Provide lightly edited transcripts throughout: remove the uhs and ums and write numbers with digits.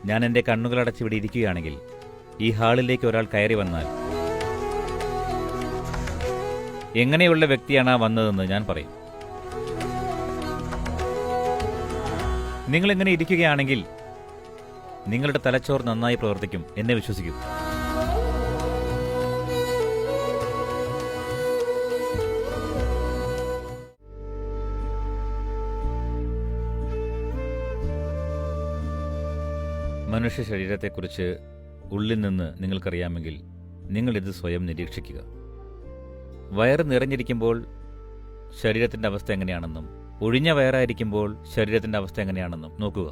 ഞാൻ എൻ്റെ കണ്ണുകളടച്ച് ഇവിടെ ഇരിക്കുകയാണെങ്കിൽ ഈ ഹാളിലേക്ക് ഒരാൾ കയറി വന്നാൽ എങ്ങനെയുള്ള വ്യക്തിയാണ് ആ വന്നതെന്ന് ഞാൻ പറയും. നിങ്ങളിങ്ങനെ ഇരിക്കുകയാണെങ്കിൽ നിങ്ങളുടെ തലച്ചോർ നന്നായി പ്രവർത്തിക്കും, എന്നെ വിശ്വസിക്കൂ. മനുഷ്യ ശരീരത്തെക്കുറിച്ച് ഉള്ളിൽ നിന്ന് നിങ്ങൾക്കറിയാമെങ്കിൽ നിങ്ങളിത് സ്വയം നിരീക്ഷിക്കുക. വയറ് നിറഞ്ഞിരിക്കുമ്പോൾ ശരീരത്തിൻ്റെ അവസ്ഥ എങ്ങനെയാണെന്നും ഒഴിഞ്ഞ വയറായിരിക്കുമ്പോൾ ശരീരത്തിൻ്റെ അവസ്ഥ എങ്ങനെയാണെന്നും നോക്കുക.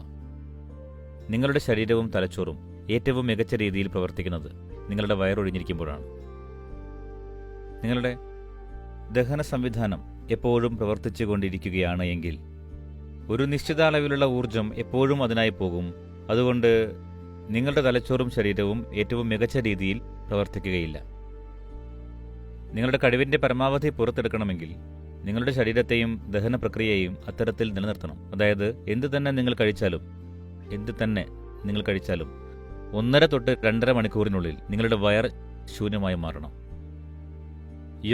നിങ്ങളുടെ ശരീരവും തലച്ചോറും ഏറ്റവും മികച്ച രീതിയിൽ പ്രവർത്തിക്കുന്നത് നിങ്ങളുടെ വയറൊഴിഞ്ഞിരിക്കുമ്പോഴാണ്. നിങ്ങളുടെ ദഹന സംവിധാനം എപ്പോഴും പ്രവർത്തിച്ചു കൊണ്ടിരിക്കുകയാണ് എങ്കിൽ ഒരു നിശ്ചിത അളവിലുള്ള ഊർജം എപ്പോഴും അതിനായി പോകും. അതുകൊണ്ട് നിങ്ങളുടെ തലച്ചോറും ശരീരവും ഏറ്റവും മികച്ച രീതിയിൽ പ്രവർത്തിക്കുകയില്ല. നിങ്ങളുടെ കഴിവിൻ്റെ പരമാവധി പുറത്തെടുക്കണമെങ്കിൽ നിങ്ങളുടെ ശരീരത്തെയും ദഹന പ്രക്രിയയെയും അത്തരത്തിൽ നിലനിർത്തണം. അതായത് എന്ത് തന്നെ നിങ്ങൾ കഴിച്ചാലും 1.5 തൊട്ട് 2.5 മണിക്കൂറിനുള്ളിൽ നിങ്ങളുടെ വയർ ശൂന്യമായി മാറണം.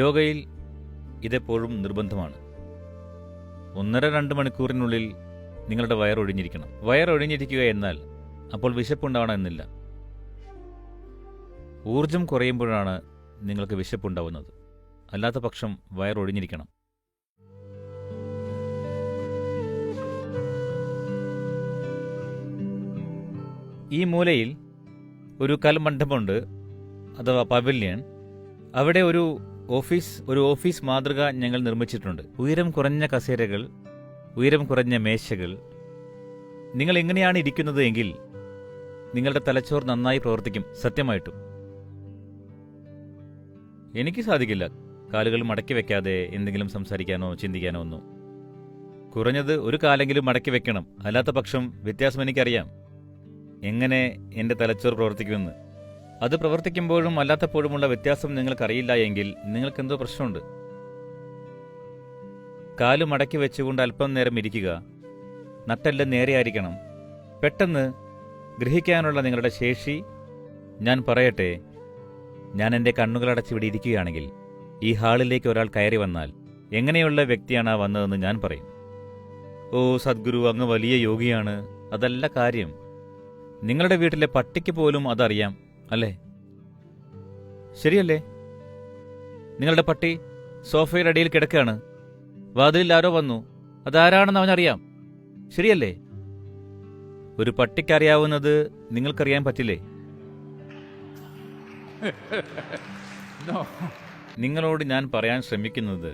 യോഗയിൽ ഇതെപ്പോഴും നിർബന്ധമാണ്. 1.5-2 മണിക്കൂറിനുള്ളിൽ നിങ്ങളുടെ വയറൊഴിഞ്ഞിരിക്കണം. വയറൊഴിഞ്ഞിരിക്കുക എന്നാൽ അപ്പോൾ വിശപ്പുണ്ടാവണമെന്നില്ല. ഊർജം കുറയുമ്പോഴാണ് നിങ്ങൾക്ക് വിശപ്പുണ്ടാവുന്നത്. അല്ലാത്ത പക്ഷം വയറൊഴിഞ്ഞിരിക്കണം. ഈ മൂലയിൽ ഒരു കൽമണ്ഡപമുണ്ട്, അഥവാ പവലിയൻ. അവിടെ ഒരു ഓഫീസ് മാതൃക ഞങ്ങൾ നിർമ്മിച്ചിട്ടുണ്ട്. ഉയരം കുറഞ്ഞ കസേരകൾ, ഉയരം കുറഞ്ഞ മേശകൾ. നിങ്ങൾ എങ്ങനെയാണ് ഇരിക്കുന്നത് എങ്കിൽ നിങ്ങളുടെ തലച്ചോർ നന്നായി പ്രവർത്തിക്കും. സത്യമായിട്ടും എനിക്ക് സാധിക്കില്ല കാലുകൾ മടക്കി വെക്കാതെ എന്തെങ്കിലും സംസാരിക്കാനോ ചിന്തിക്കാനോ ഒന്നും. കുറഞ്ഞത് ഒരു കാലെങ്കിലും മടക്കി വെക്കണം. അല്ലാത്ത പക്ഷം വ്യത്യാസം എനിക്കറിയാം, എങ്ങനെ എൻ്റെ തലച്ചോർ പ്രവർത്തിക്കുമെന്ന്. അത് പ്രവർത്തിക്കുമ്പോഴും അല്ലാത്തപ്പോഴുമുള്ള വ്യത്യാസം നിങ്ങൾക്കറിയില്ല എങ്കിൽ നിങ്ങൾക്കെന്തോ പ്രശ്നമുണ്ട്. കാല് മടക്കി വെച്ചുകൊണ്ട് അല്പം നേരം ഇരിക്കുക. നട്ടെല്ലാം നേരെയായിരിക്കണം. പെട്ടെന്ന് ഗ്രഹിക്കാനുള്ള നിങ്ങളുടെ ശേഷി. ഞാൻ പറയട്ടെ, ഞാൻ എൻ്റെ കണ്ണുകളടച്ച് ഇവിടെ ഇരിക്കുകയാണെങ്കിൽ ഈ ഹാളിലേക്ക് ഒരാൾ കയറി വന്നാൽ എങ്ങനെയുള്ള വ്യക്തിയാണ് ആ വന്നതെന്ന് ഞാൻ പറയും. ഓ സദ്ഗുരു, അങ്ങ് വലിയ യോഗിയാണ്. അതല്ല കാര്യം. നിങ്ങളുടെ വീട്ടിലെ പട്ടിക്ക് പോലും അതറിയാം, അല്ലേ? ശരിയല്ലേ? നിങ്ങളുടെ പട്ടി സോഫയുടെ അടിയിൽ കിടക്കുകയാണ്. വാതിലിൽ ആരോ വന്നു. അതാരാണെന്ന് അവനറിയാം, ശരിയല്ലേ? ഒരു പട്ടിക്കറിയാവുന്നത് നിങ്ങൾക്കറിയാൻ പറ്റില്ലേ? നിങ്ങളോട് ഞാൻ പറയാൻ ശ്രമിക്കുന്നത്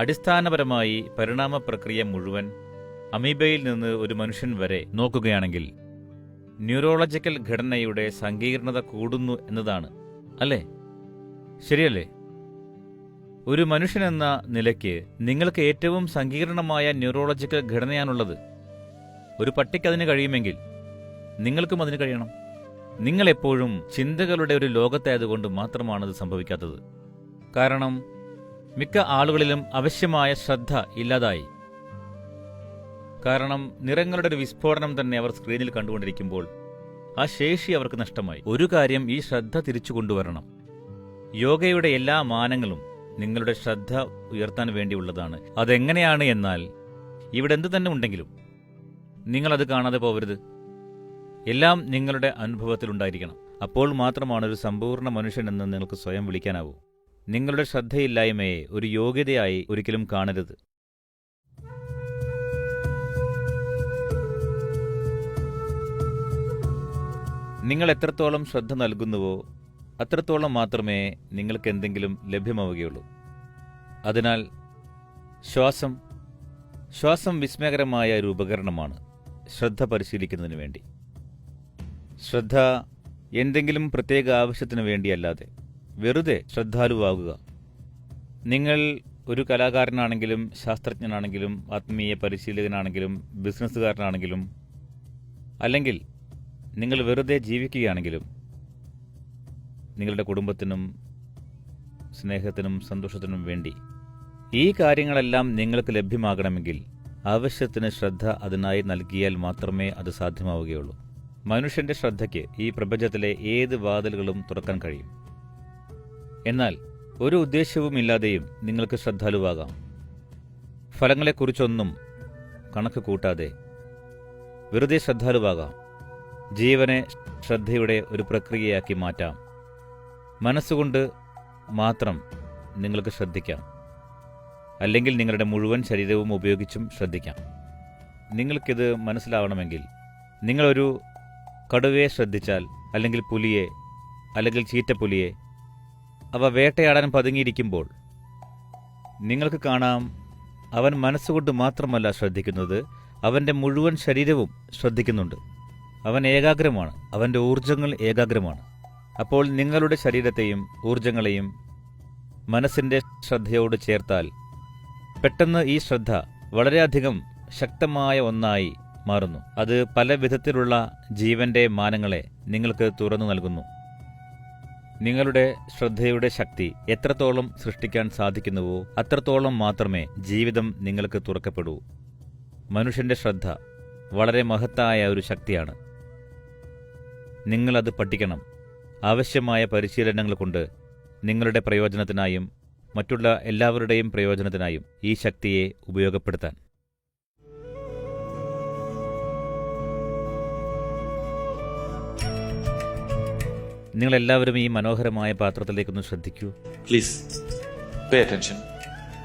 അടിസ്ഥാനപരമായി പരിണാമ പ്രക്രിയ മുഴുവൻ അമീബയിൽ നിന്ന് ഒരു മനുഷ്യൻ വരെ നോക്കുകയാണെങ്കിൽ ന്യൂറോളജിക്കൽ ഘടനയുടെ സങ്കീർണത കൂടുന്നു എന്നതാണ്, അല്ലേ? ശരിയല്ലേ? ഒരു മനുഷ്യനെന്ന നിലയ്ക്ക് നിങ്ങൾക്ക് ഏറ്റവും സങ്കീർണമായ ന്യൂറോളജിക്കൽ ഘടനയാണുള്ളത്. ഒരു പട്ടിക്കതിന് കഴിയുമെങ്കിൽ നിങ്ങൾക്കും അതിന് കഴിയണം. നിങ്ങളെപ്പോഴും ചിന്തകളുടെ ഒരു ലോകത്തായതുകൊണ്ട് മാത്രമാണത് സംഭവിക്കാത്തത്. കാരണം മിക്ക ആളുകളിലും ആവശ്യമായ ശ്രദ്ധ ഇല്ലാതായി. കാരണം നിറങ്ങളുടെ ഒരു വിസ്ഫോടനം തന്നെ അവർ സ്ക്രീനിൽ കണ്ടുകൊണ്ടിരിക്കുമ്പോൾ ആ ശേഷി അവർക്ക് നഷ്ടമായി. ഒരു കാര്യം, ഈ ശ്രദ്ധ തിരിച്ചു കൊണ്ടുവരണം. യോഗയുടെ എല്ലാ മാനങ്ങളും നിങ്ങളുടെ ശ്രദ്ധ ഉയർത്താൻ വേണ്ടിയുള്ളതാണ്. അതെങ്ങനെയാണ് എന്നാൽ, ഇവിടെ എന്തു തന്നെ ഉണ്ടെങ്കിലും നിങ്ങളത് കാണാതെ പോകരുത്. എല്ലാം നിങ്ങളുടെ അനുഭവത്തിലുണ്ടായിരിക്കണം. അപ്പോൾ മാത്രമാണ് ഒരു സമ്പൂർണ്ണ മനുഷ്യനെന്ന് നിങ്ങൾക്ക് സ്വയം വിളിക്കാനാവൂ. നിങ്ങളുടെ ശ്രദ്ധയില്ലായ്മയെ ഒരു യോഗ്യതയായി ഒരിക്കലും കാണരുത്. നിങ്ങൾ എത്രത്തോളം ശ്രദ്ധ നൽകുന്നുവോ അത്രത്തോളം മാത്രമേ നിങ്ങൾക്ക് എന്തെങ്കിലും ലഭ്യമാവുകയുള്ളൂ. അതിനാൽ ശ്വാസം വിസ്മയകരമായ ഒരു ഉപകരണമാണ് ശ്രദ്ധ പരിശീലിക്കുന്നതിന് വേണ്ടി. ശ്രദ്ധ എന്തെങ്കിലും പ്രത്യേക ആവശ്യത്തിന് വേണ്ടിയല്ലാതെ വെറുതെ ശ്രദ്ധാലുവാകുക. നിങ്ങൾ ഒരു കലാകാരനാണെങ്കിലും ശാസ്ത്രജ്ഞനാണെങ്കിലും ആത്മീയ പരിശീലകനാണെങ്കിലും ബിസിനസ്സുകാരനാണെങ്കിലും അല്ലെങ്കിൽ നിങ്ങൾ വെറുതെ ജീവിക്കുകയാണെങ്കിലും നിങ്ങളുടെ കുടുംബത്തിനും സ്നേഹത്തിനും സന്തോഷത്തിനും വേണ്ടി ഈ കാര്യങ്ങളെല്ലാം നിങ്ങൾക്ക് ലഭ്യമാകണമെങ്കിൽ ആവശ്യത്തിന് ശ്രദ്ധ അതിനായി നൽകിയാൽ മാത്രമേ അത് സാധ്യമാവുകയുള്ളൂ. മനുഷ്യന്റെ ശ്രദ്ധയ്ക്ക് ഈ പ്രപഞ്ചത്തിലെ ഏത് വാതിലുകളും തുറക്കാൻ കഴിയും. എന്നാൽ ഒരു ഉദ്ദേശ്യവുമില്ലാതെയും നിങ്ങൾക്ക് ശ്രദ്ധാലുവാകാം. ഫലങ്ങളെക്കുറിച്ചൊന്നും കണക്ക് കൂട്ടാതെ വെറുതെ ശ്രദ്ധാലുവാകാം. ജീവനെ ശ്രദ്ധയുടെ ഒരു പ്രക്രിയയാക്കി മാറ്റാം. മനസ്സുകൊണ്ട് മാത്രം നിങ്ങൾക്ക് ശ്രദ്ധിക്കാം, അല്ലെങ്കിൽ നിങ്ങളുടെ മുഴുവൻ ശരീരവും ഉപയോഗിച്ചും ശ്രദ്ധിക്കാം. നിങ്ങൾക്കിത് മനസ്സിലാവണമെങ്കിൽ നിങ്ങളൊരു കടുവയെ ശ്രദ്ധിച്ചാൽ, അല്ലെങ്കിൽ പുലിയെ, അല്ലെങ്കിൽ ചീറ്റപ്പുലിയെ, അവ വേട്ടയാടാൻ പതുങ്ങിയിരിക്കുമ്പോൾ നിങ്ങൾക്ക് കാണാം അവൻ മനസ്സുകൊണ്ട് മാത്രമല്ല ശ്രദ്ധിക്കുന്നത്, അവൻ്റെ മുഴുവൻ ശരീരവും ശ്രദ്ധിക്കുന്നുണ്ട്. അവൻ ഏകാഗ്രമാണ്, അവൻ്റെ ഊർജങ്ങൾ ഏകാഗ്രമാണ്. അപ്പോൾ നിങ്ങളുടെ ശരീരത്തെയും ഊർജങ്ങളെയും മനസ്സിൻ്റെ ശ്രദ്ധയോട് ചേർത്താൽ പെട്ടെന്ന് ഈ ശ്രദ്ധ വളരെയധികം ശക്തമായ ഒന്നായി മാറുന്നു. അത് പല വിധത്തിലുള്ള ജീവന്റെ മാനങ്ങളെ നിങ്ങൾക്ക് തുറന്നു നൽകുന്നു. നിങ്ങളുടെ ശ്രദ്ധയുടെ ശക്തി എത്രത്തോളം സൃഷ്ടിക്കാൻ സാധിക്കുന്നുവോ അത്രത്തോളം മാത്രമേ ജീവിതം നിങ്ങൾക്ക് തുറക്കപ്പെടൂ. മനുഷ്യന്റെ ശ്രദ്ധ വളരെ മഹത്തായ ഒരു ശക്തിയാണ്. നിങ്ങളത് പഠിക്കണം. ആവശ്യമായ പരിശീലനങ്ങൾ കൊണ്ട് നിങ്ങളുടെ പ്രയോജനത്തിനായും മറ്റുള്ള എല്ലാവരുടെയും പ്രയോജനത്തിനായും ഈ ശക്തിയെ ഉപയോഗപ്പെടുത്താൻ. നിങ്ങളെല്ലാവരും ഈ മനോഹരമായ പാത്രത്തിലേക്കൊന്ന് ശ്രദ്ധിക്കൂ. Please pay attention.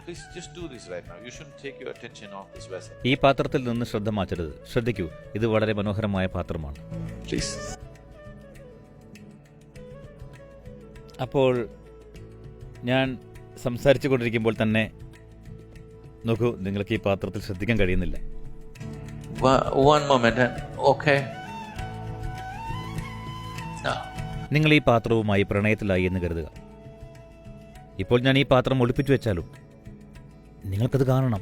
Please just do this right now. You shouldn't take your attention off this vessel. ഈ പാത്രത്തിൽ നിന്ന് ശ്രദ്ധ മാറ്റരുത്. ശ്രദ്ധിക്കൂ, ഇത് വളരെ മനോഹരമായ പാത്രമാണ്. Please. അപ്പോൾ ഞാൻ സംസാരിച്ചു കൊണ്ടിരിക്കുമ്പോൾ തന്നെ നോക്കൂ, നിങ്ങൾക്ക് ഈ പാത്രത്തിൽ ശ്രദ്ധിക്കാൻ കഴിയുന്നില്ല. One moment. Okay. Now. നിങ്ങൾ ഈ പാത്രവുമായി പ്രണയത്തിലായി എന്ന് കരുതുക. ഇപ്പോൾ ഞാൻ ഈ പാത്രം ഒളിപ്പിച്ചു വെച്ചാലും നിങ്ങൾക്കത് കാണണം.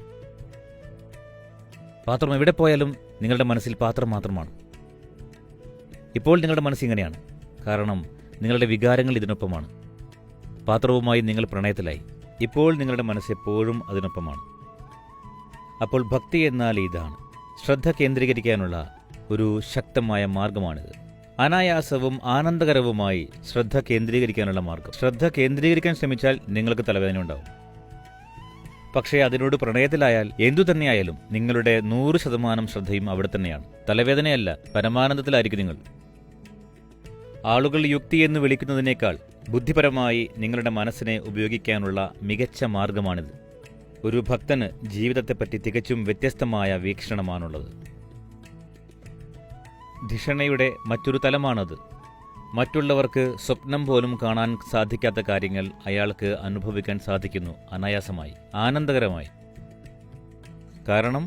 പാത്രം എവിടെ പോയാലും നിങ്ങളുടെ മനസ്സിൽ പാത്രം മാത്രമാണ്. ഇപ്പോൾ നിങ്ങളുടെ മനസ്സ് ഇങ്ങനെയാണ്, കാരണം നിങ്ങളുടെ വികാരങ്ങൾ ഇതിനൊപ്പമാണ്. പാത്രവുമായി നിങ്ങൾ പ്രണയത്തിലായി. ഇപ്പോൾ നിങ്ങളുടെ മനസ്സ് എപ്പോഴും അതിനൊപ്പമാണ്. അപ്പോൾ ഭക്തി എന്നാൽ ഇതാണ്. ശ്രദ്ധ കേന്ദ്രീകരിക്കാനുള്ള ഒരു ശക്തമായ മാർഗമാണിത്. അനായാസവും ആനന്ദകരവുമായി ശ്രദ്ധ കേന്ദ്രീകരിക്കാനുള്ള മാർഗം. ശ്രദ്ധ കേന്ദ്രീകരിക്കാൻ ശ്രമിച്ചാൽ നിങ്ങൾക്ക് തലവേദന ഉണ്ടാവും. പക്ഷേ അതിനോട് പ്രണയത്തിലായാൽ എന്തു തന്നെയായാലും നിങ്ങളുടെ 100% ശ്രദ്ധയും അവിടെ തന്നെയാണ്. തലവേദനയല്ല, പരമാനന്ദത്തിലായിരിക്കും നിങ്ങൾ. ആളുകൾ യുക്തി എന്ന് വിളിക്കുന്നതിനേക്കാൾ ബുദ്ധിപരമായി നിങ്ങളുടെ മനസ്സിനെ ഉപയോഗിക്കാനുള്ള മികച്ച മാർഗമാണിത്. ഒരു ഭക്തന് ജീവിതത്തെപ്പറ്റി തികച്ചും വ്യത്യസ്തമായ വീക്ഷണമാണുള്ളത്. ധിഷണയുടെ മറ്റൊരു തലമാണത്. മറ്റുള്ളവർക്ക് സ്വപ്നം പോലും കാണാൻ സാധിക്കാത്ത കാര്യങ്ങൾ അയാൾക്ക് അനുഭവിക്കാൻ സാധിക്കുന്നു, അനായാസമായി, ആനന്ദകരമായി. കാരണം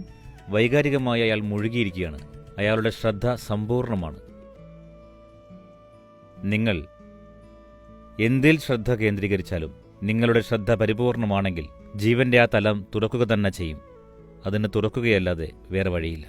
വൈകാരികമായി അയാൾ മുഴുകിയിരിക്കുകയാണ്. അയാളുടെ ശ്രദ്ധ സമ്പൂർണ്ണമാണ്. നിങ്ങൾ എന്തിൽ ശ്രദ്ധ കേന്ദ്രീകരിച്ചാലും നിങ്ങളുടെ ശ്രദ്ധ പരിപൂർണമാണെങ്കിൽ ജീവന്റെ ആ തലം തുറക്കുക തന്നെ ചെയ്യും. അതിന് തുറക്കുകയല്ലാതെ വേറെ വഴിയില്ല.